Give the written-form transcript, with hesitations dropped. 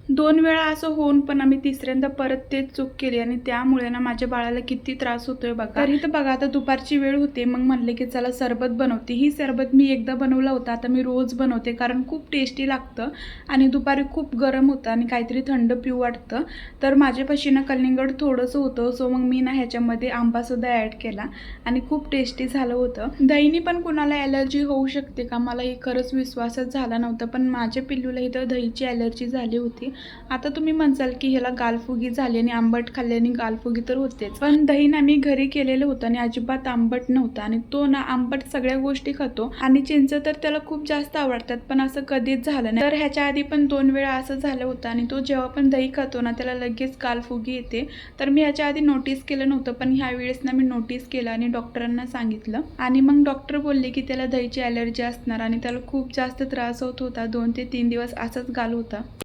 2 वेळा असं होऊन पण आम्ही तिसऱ्यांदा परत तेच चूक केली आणि त्यामुळे ना माझ्या बाळाला किती त्रास होतोय बघा. तरी तर बघा आता दुपारची वेळ होती, मग म्हणले की चला सरबत बनवते. ही सरबत मी एकदा बनवला होता, आता मी रोज बनवते कारण खूप टेस्टी लागतं आणि दुपारी खूप गरम होतं आणि काहीतरी थंड पिऊ वाटतं. तर माझ्यापाशी ना कलिंगड थोडंसं होतं, सो मग मी ना ह्याच्यामध्ये आंबासुद्धा ॲड केला आणि खूप टेस्टी झालं होतं. दहीनी पण कुणाला ॲलर्जी होऊ शकते का? मला हे खरंच विश्वासच झाला नव्हता, पण माझ्या पिल्लूला इथं दहीची ॲलर्जी झाली होती. आता तुम्ही म्हणसाल की ह्याला गालफुगी झाली आणि आंबट खाल्ल्याने गालफुगी तर होतेच, पण दही ना मी घरी केलेलं होतं आणि अजिबात आंबट नव्हतं आणि तो ना आंबट सगळ्या गोष्टी खातो आणि चिंच तर त्याला खूप जास्त आवडतात, पण असं कधीच झालं नाही. तर ह्याच्या आधी पण 2 वेळा असं झालं होतं आणि तो जेव्हा पण दही खातो ना त्याला लगेच गालफुगी येते. तर मी ह्याच्या आधी नोटीस केलं नव्हतं, पण ह्या वेळेस ना मी नोटीस केलं आणि डॉक्टरांना सांगितलं आणि मग डॉक्टर बोलले की त्याला दहीची ॲलर्जी असणार आणि त्याला खूप जास्त त्रास होत होता. 2 ते 3 दिवस असाच गाल होता.